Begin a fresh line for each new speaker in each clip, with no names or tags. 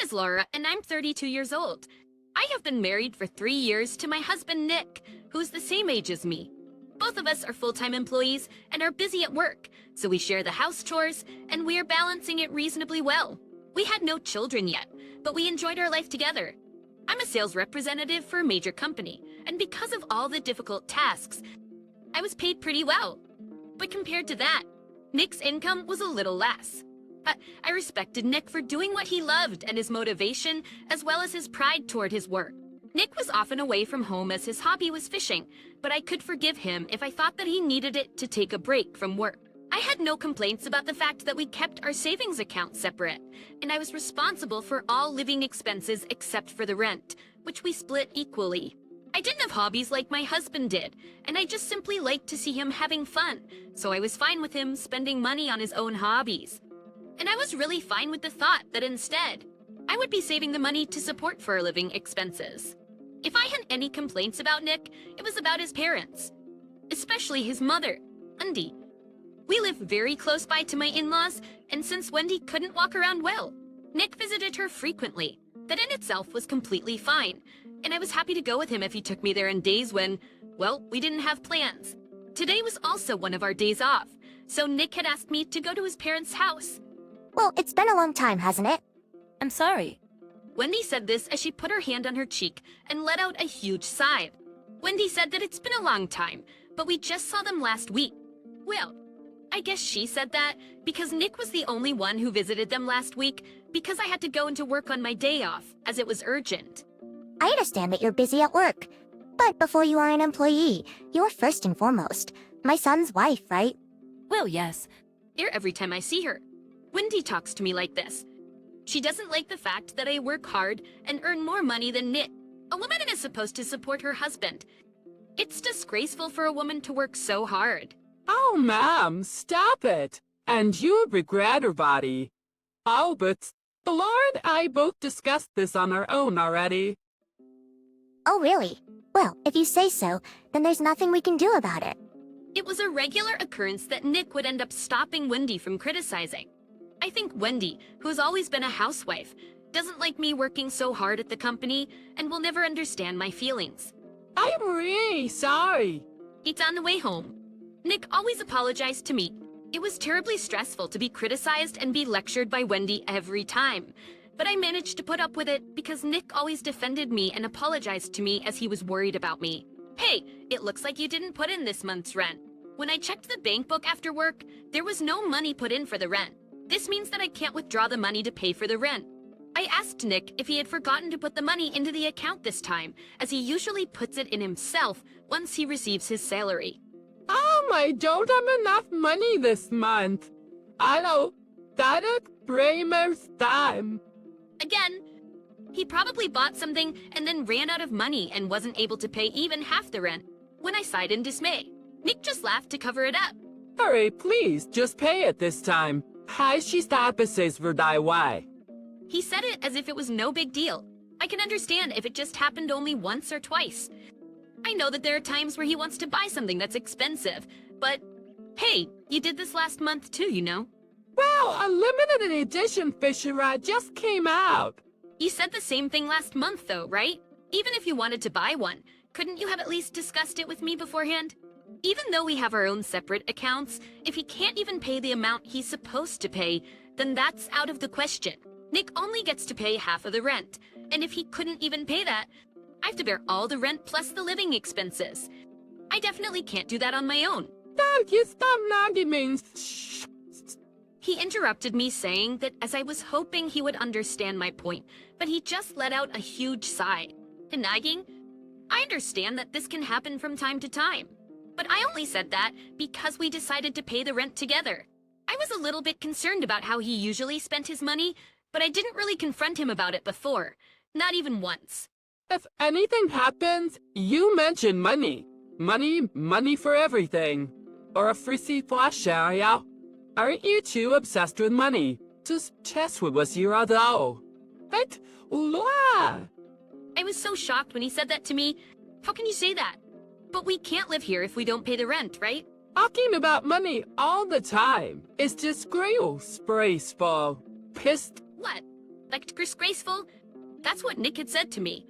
is Laura, and I'm 32 years old. I have been married for 3 years to my husband, Nick, who's the same age as me. Both of us are full-time employees and are busy at work, so we share the house chores, and we are balancing it reasonably well. We had no children yet, but we enjoyed our life together. I'm a sales representative for a major company, and because of all the difficult tasks, I was paid pretty well. But compared to that, Nick's income was a little less. But I respected Nick for doing what he loved and his motivation, as well as his pride toward his work. Nick was often away from home as his hobby was fishing, but I could forgive him if I thought that he needed it to take a break from work. I had no complaints about the fact that we kept our savings account separate, and I was responsible for all living expenses except for the rent, which we split equally. I didn't have hobbies like my husband did, and I just simply liked to see him having fun, so I was fine with him spending money on his own hobbies. And I was really fine with the thought that instead, I would be saving the money to support for our living expenses. If I had any complaints about Nick, it was about his parents, especially his mother, Wendy. We live very close by to my in-laws, and since Wendy couldn't walk around well, Nick visited her frequently. That in itself was completely fine, and I was happy to go with him if he took me there on days when, well, we didn't have plans. Today was also one of our days off, so Nick had asked me to go to his parents' house.
Well, it's been a long time, hasn't it?
I'm sorry.
Wendy said this as she put her hand on her cheek and let out a huge sigh. Wendy said that it's been a long time, but we just saw them last week. Well, I guess she said that because Nick was the only one who visited them last week because I had to go into work on my day off, as it was urgent.
I understand that you're busy at work, but before you are an employee, you're first and foremost my son's wife, right?
Well, yes.
Here every time I see her. Wendy talks to me like this. She doesn't like the fact that I work hard and earn more money than Nick. A woman is supposed to support her husband. It's disgraceful for a woman to work so hard.
Oh, ma'am, stop it. And you'll regret her body. Oh, but the Lord and I both discussed this on our own already.
Oh, really? Well, if you say so, then there's nothing we can do about it.
It was a regular occurrence that Nick would end up stopping Wendy from criticizing. I think Wendy, who's always been a housewife, doesn't like me working so hard at the company and will never understand my feelings.
I'm really sorry.
It's on the way home. Nick always apologized to me. It was terribly stressful to be criticized and be lectured by Wendy every time. But I managed to put up with it because Nick always defended me and apologized to me as he was worried about me. Hey, it looks like you didn't put in this month's rent. When I checked the bank book after work, there was no money put in for the rent. This means that I can't withdraw the money to pay for the rent. I asked Nick if he had forgotten to put the money into the account this time, as he usually puts it in himself once he receives his salary.
I don't have enough money this month. I know. That'll break my time.
Again, he probably bought something and then ran out of money and wasn't able to pay even half the rent. When I sighed in dismay, Nick just laughed to cover it up.
Hurry, please, just pay it this time. Hi, she stop says for die why.
He said it as if it was no big deal. I can understand if it just happened only once or twice. I know that there are times where he wants to buy something that's expensive, but hey, you did this last month too, you know?
Well, a limited edition Fisher rod just came out.
You said the same thing last month though, right? Even if you wanted to buy one, couldn't you have at least discussed it with me beforehand? Even though we have our own separate accounts, if he can't even pay the amount he's supposed to pay, then that's out of the question. Nick only gets to pay half of the rent, and if he couldn't even pay that, I have to bear all the rent plus the living expenses. I definitely can't do that on my own.
Don't you stop nagging me. Shh.
He interrupted me saying that as I was hoping he would understand my point, but he just let out a huge sigh. The nagging? I understand that this can happen from time to time. But I only said that because we decided to pay the rent together. I was a little bit concerned about how he usually spent his money, but I didn't really confront him about it before. Not even once.
If anything happens, you mention money. Money for everything. Or a free flash area. Aren't you too obsessed with money? Just test with us here though. But, Laura.
I was so shocked when he said that to me. How can you say that? But we can't live here if we don't pay the rent, right?
Talking about money all the time is disgraceful. Pissed.
What? Like disgraceful? That's what Nick had said to me.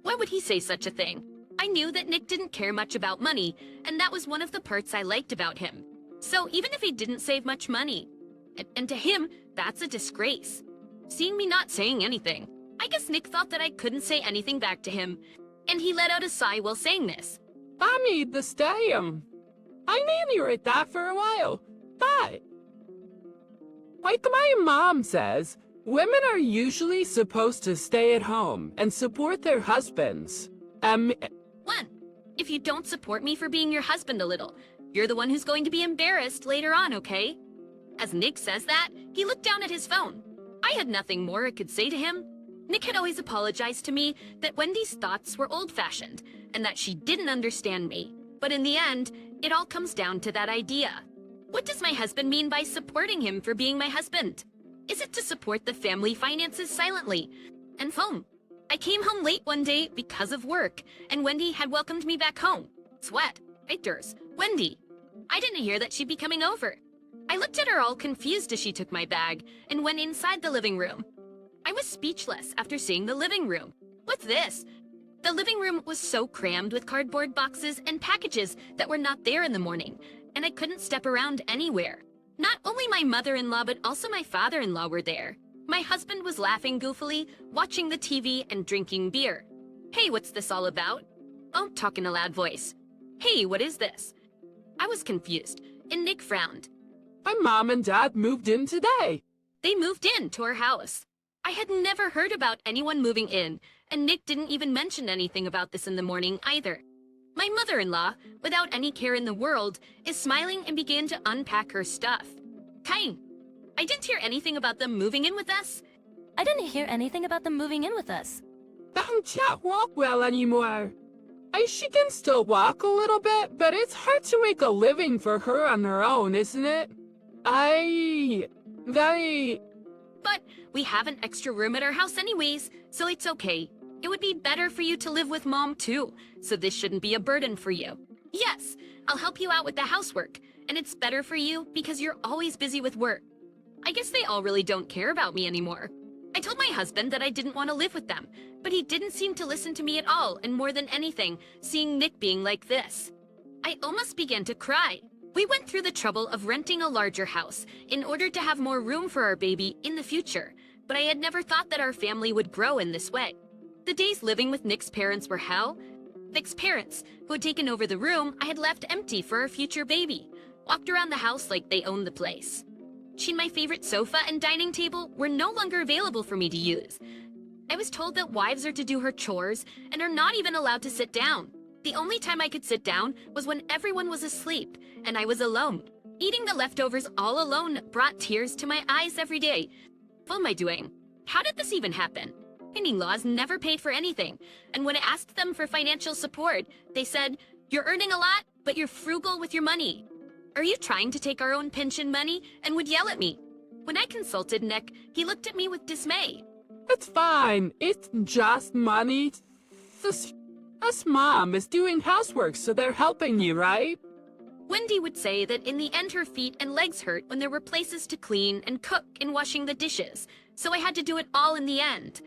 Why would he say such a thing? I knew that Nick didn't care much about money, and that was one of the parts I liked about him. So even if he didn't save much money, and to him, that's a disgrace. Seeing me not saying anything, I guess Nick thought that I couldn't say anything back to him, and he let out a sigh while saying this.
I need to stay. I nearly read that for a while, but like my mom says, women are usually supposed to stay at home and support their husbands.
1. If you don't support me for being your husband a little, you're the one who's going to be embarrassed later on, okay? As Nick says that, he looked down at his phone. I had nothing more I could say to him. Nick had always apologized to me that Wendy's thoughts were old-fashioned and that she didn't understand me. But in the end, it all comes down to that idea. What does my husband mean by supporting him for being my husband? Is it to support the family finances silently? And home. I came home late one day because of work, and Wendy had welcomed me back home. Sweat. Writers. Wendy. I didn't hear that she'd be coming over. I looked at her all confused as she took my bag and went inside the living room. I was speechless after seeing the living room. What's this? The living room was so crammed with cardboard boxes and packages that were not there in the morning, and I couldn't step around anywhere. Not only my mother-in-law, but also my father-in-law were there. My husband was laughing goofily, watching the TV and drinking beer. Hey, what's this all about? Oh, talk in a loud voice. Hey, what is this? I was confused, and Nick frowned.
My mom and dad moved in today.
They moved in to our house. I had never heard about anyone moving in, and Nick didn't even mention anything about this in the morning either. My mother-in-law, without any care in the world, is smiling and began to unpack her stuff. Kain, I didn't hear anything about them moving in with us.
I didn't hear anything about them moving in with us.
Can't walk well anymore. She can still walk a little bit, but it's hard to make a living for her on her own, isn't it?
But we have an extra room at our house anyways, so it's okay. It would be better for you to live with Mom too, so this shouldn't be a burden for you. Yes, I'll help you out with the housework, and it's better for you because you're always busy with work. I guess they all really don't care about me anymore. I told my husband that I didn't want to live with them, but he didn't seem to listen to me at all, and more than anything, seeing Nick being like this. I almost began to cry. We went through the trouble of renting a larger house in order to have more room for our baby in the future, but I had never thought that our family would grow in this way. The days living with Nick's parents were hell. Nick's parents, who had taken over the room I had left empty for our future baby, walked around the house like they owned the place. She and my favorite sofa and dining table were no longer available for me to use. I was told that wives are to do her chores and are not even allowed to sit down. The only time I could sit down was when everyone was asleep and I was alone. Eating the leftovers all alone brought tears to my eyes every day. What am I doing? How did this even happen? My in-laws never paid for anything, and when I asked them for financial support, they said, "You're earning a lot, but you're frugal with your money. Are you trying to take our own pension money?" and would yell at me. When I consulted Nick, he looked at me with dismay.
It's fine. It's just money. Us mom is doing housework, so they're helping you, right?
Wendy would say that in the end her feet and legs hurt when there were places to clean and cook and washing the dishes, so I had to do it all in the end.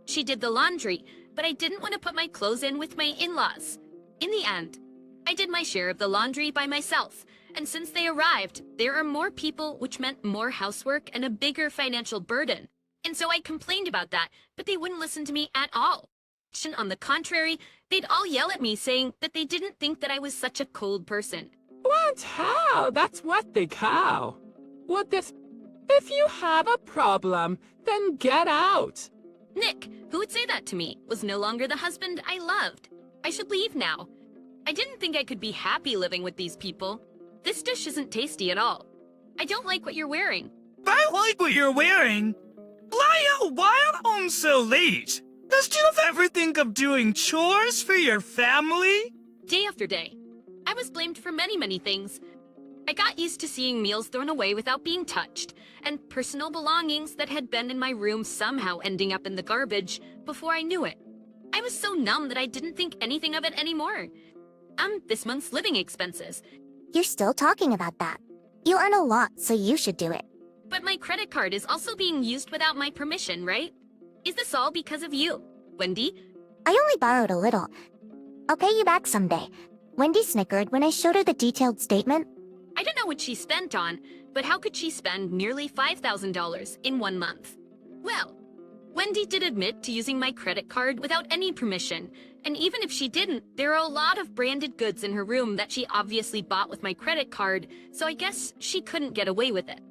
She did the laundry, but I didn't want to put my clothes in with my in-laws. In the end, I did my share of the laundry by myself, and since they arrived, there are more people, which meant more housework and a bigger financial burden. And so I complained about that, but they wouldn't listen to me at all. On the contrary, they'd all yell at me saying that they didn't think that I was such a cold person.
What? How? That's what they call. If you have a problem, then get out.
Nick, who would say that to me, was no longer the husband I loved. I should leave now. I didn't think I could be happy living with these people. This dish isn't tasty at all. I don't like what you're wearing.
I like what you're wearing. Why are home so late? Does you ever think of doing chores for your family?
Day after day, I was blamed for many things. I got used to seeing meals thrown away without being touched, and personal belongings that had been in my room somehow ending up in the garbage before I knew it. I was so numb that I didn't think anything of it anymore. This month's living expenses.
You're still talking about that. You earn a lot, so you should do it.
But my credit card is also being used without my permission, right? Is this all because of you, Wendy?
I only borrowed a little. I'll pay you back someday. Wendy snickered when I showed her the detailed statement.
I don't know what she spent on, but how could she spend nearly $5,000 in 1 month? Well, Wendy did admit to using my credit card without any permission, and even if she didn't, there are a lot of branded goods in her room that she obviously bought with my credit card, so I guess she couldn't get away with it.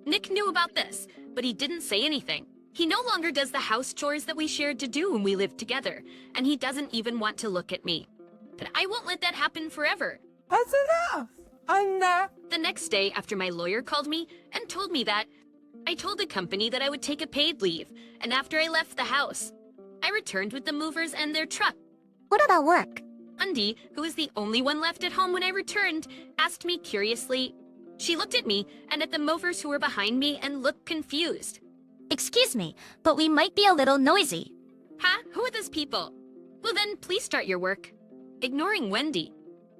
Nick knew about this, but he didn't say anything. He no longer does the house chores that we shared to do when we lived together, and he doesn't even want to look at me. But I won't let that happen forever.
That's enough! Anna!
The next day, after my lawyer called me and told me that, I told the company that I would take a paid leave, and after I left the house, I returned with the movers and their truck.
What about work?
Undy, who was the only one left at home when I returned, asked me curiously. She looked at me and at the movers who were behind me and looked confused.
Excuse me, but we might be a little noisy.
Huh? Who are those people? Well then, please start your work. Ignoring Wendy,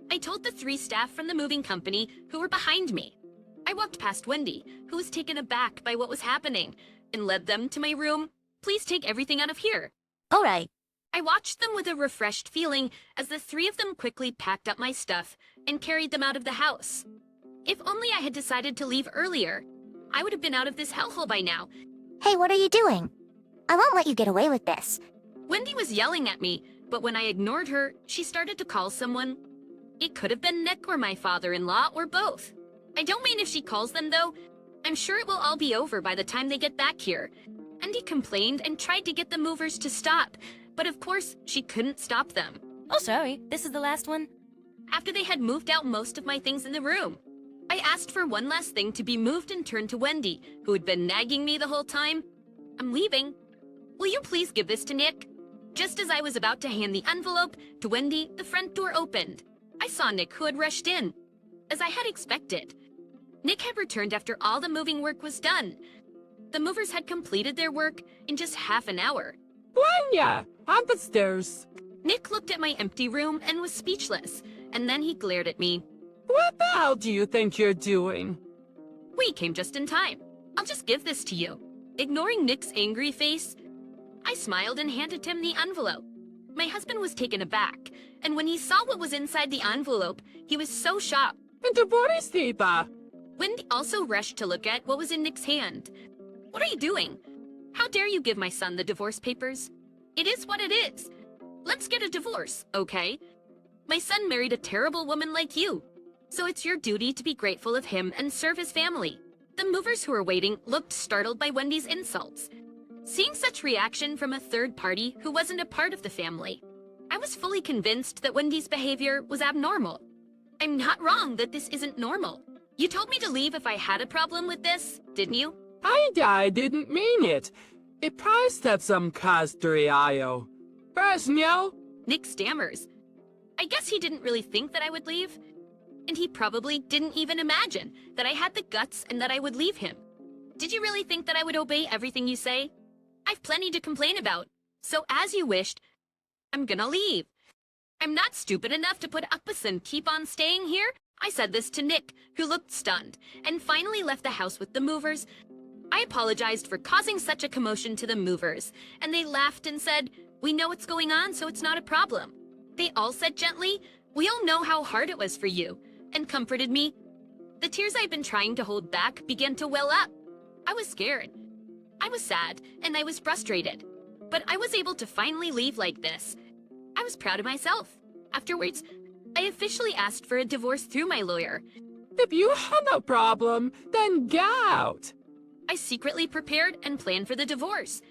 I told the 3 staff from the moving company who were behind me. I walked past Wendy, who was taken aback by what was happening, and led them to my room. Please take everything out of here.
All right.
I watched them with a refreshed feeling as the 3 of them quickly packed up my stuff and carried them out of the house. If only I had decided to leave earlier, I would have been out of this hellhole by now.
Hey, what are you doing? I won't let you get away with this.
Wendy was yelling at me, but when I ignored her, she started to call someone. It could have been Nick or my father-in-law or both. I don't mean if she calls them, though. I'm sure it will all be over by the time they get back here. Wendy complained and tried to get the movers to stop, but of course, she couldn't stop them.
Oh, sorry. This is the last one.
After they had moved out most of my things in the room, I asked for one last thing to be moved and turned to Wendy, who had been nagging me the whole time. I'm leaving. Will you please give this to Nick? Just as I was about to hand the envelope to Wendy, the front door opened. I saw Nick, who had rushed in. As I had expected, Nick had returned after all the moving work was done. The movers had completed their work in just half an hour.
Wanya, on the stairs.
Nick looked at my empty room and was speechless, and then he glared at me.
What the hell do you think you're doing?
We came just in time. I'll just give this to you. Ignoring Nick's angry face, I smiled and handed him the envelope. My husband was taken aback, and when he saw what was inside the envelope, he was so shocked.
Divorce paper.
Wendy also rushed to look at what was in Nick's hand. What are you doing? How dare you give my son the divorce papers? It is what it is. Let's get a divorce, okay? My son married a terrible woman like you, so it's your duty to be grateful of him and serve his family. The movers who were waiting looked startled by Wendy's insults. Seeing such reaction from a third party who wasn't a part of the family, I was fully convinced that Wendy's behavior was abnormal. I'm not wrong that this isn't normal. You told me to leave if I had a problem with this, didn't you?
I didn't mean it. It probably have some cause to Rio. Personal.
Nick stammers. I guess he didn't really think that I would leave. And he probably didn't even imagine that I had the guts and that I would leave him. Did you really think that I would obey everything you say? I've plenty to complain about. So as you wished, I'm gonna leave. I'm not stupid enough to put up with and keep on staying here. I said this to Nick, who looked stunned, and finally left the house with the movers. I apologized for causing such a commotion to the movers, and they laughed and said, "We know what's going on, so it's not a problem." They all said gently, "We all know how hard it was for you," and comforted me. The tears I'd been trying to hold back began to well up. I was scared. I was sad, and I was frustrated. But I was able to finally leave like this. I was proud of myself. Afterwards, I officially asked for a divorce through my lawyer.
If you have no problem, then get out.
I secretly prepared and planned for the divorce.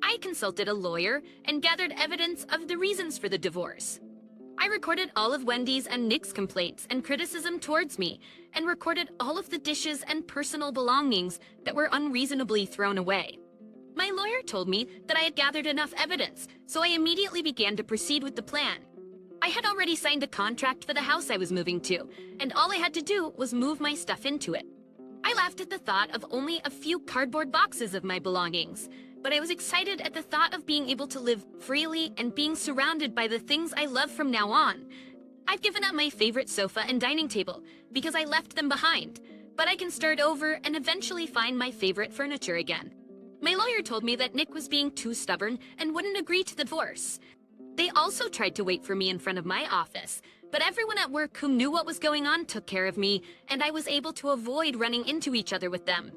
I consulted a lawyer and gathered evidence of the reasons for the divorce. I recorded all of Wendy's and Nick's complaints and criticism towards me, and recorded all of the dishes and personal belongings that were unreasonably thrown away. My lawyer told me that I had gathered enough evidence, so I immediately began to proceed with the plan. I had already signed a contract for the house I was moving to, and all I had to do was move my stuff into it. I laughed at the thought of only a few cardboard boxes of my belongings, but I was excited at the thought of being able to live freely and being surrounded by the things I love from now on. I've given up my favorite sofa and dining table because I left them behind, but I can start over and eventually find my favorite furniture again. My lawyer told me that Nick was being too stubborn and wouldn't agree to the divorce. They also tried to wait for me in front of my office, but everyone at work who knew what was going on took care of me, and I was able to avoid running into each other with them.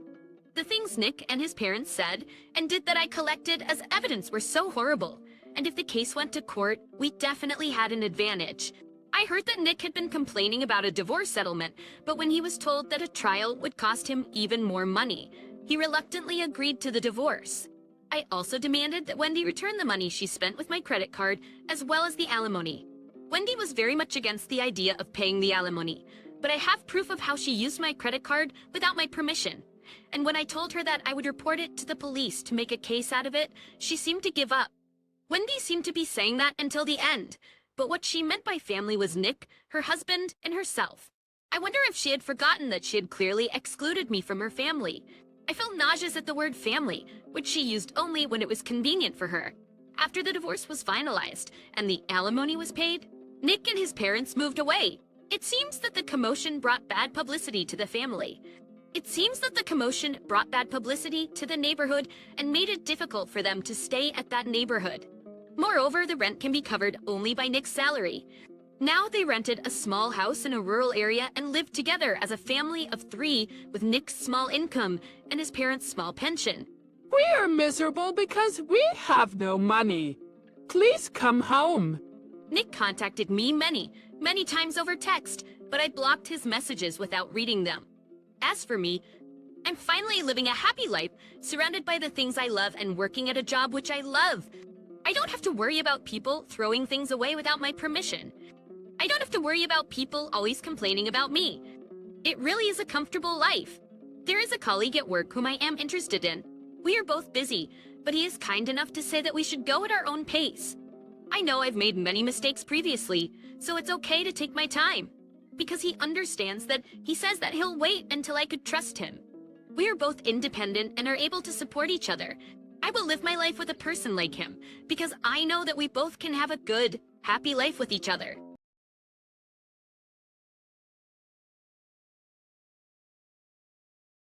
The things Nick and his parents said and did that I collected as evidence were so horrible, and if the case went to court, we definitely had an advantage. I heard that Nick had been complaining about a divorce settlement, but when he was told that a trial would cost him even more money, he reluctantly agreed to the divorce. I also demanded that Wendy return the money she spent with my credit card, as well as the alimony. Wendy was very much against the idea of paying the alimony, but I have proof of how she used my credit card without my permission. And when I told her that I would report it to the police to make a case out of it, she seemed to give up. Wendy seemed to be saying that until the end, but what she meant by family was Nick, her husband, and herself. I wonder if she had forgotten that she had clearly excluded me from her family. I felt nauseous at the word family, which she used only when it was convenient for her. After the divorce was finalized and the alimony was paid, Nick and his parents moved away. It seems that the commotion brought bad publicity to the family. It seems that the commotion brought bad publicity to the neighborhood and made it difficult for them to stay at that neighborhood. Moreover, the rent can be covered only by Nick's salary. Now they rented a small house in a rural area and lived together as a family of 3 with Nick's small income and his parents' small pension.
We are miserable because we have no money. Please come home.
Nick contacted me many times over text, but I blocked his messages without reading them. As for me, I'm finally living a happy life, surrounded by the things I love and working at a job which I love. I don't have to worry about people throwing things away without my permission. I don't have to worry about people always complaining about me. It really is a comfortable life. There is a colleague at work whom I am interested in. We are both busy, but he is kind enough to say that we should go at our own pace. I know I've made many mistakes previously, so it's okay to take my time. Because he understands that he says that he'll wait until I could trust him. We are both independent and are able to support each other. I will live my life with a person like him, because I know that we both can have a good, happy life with each other.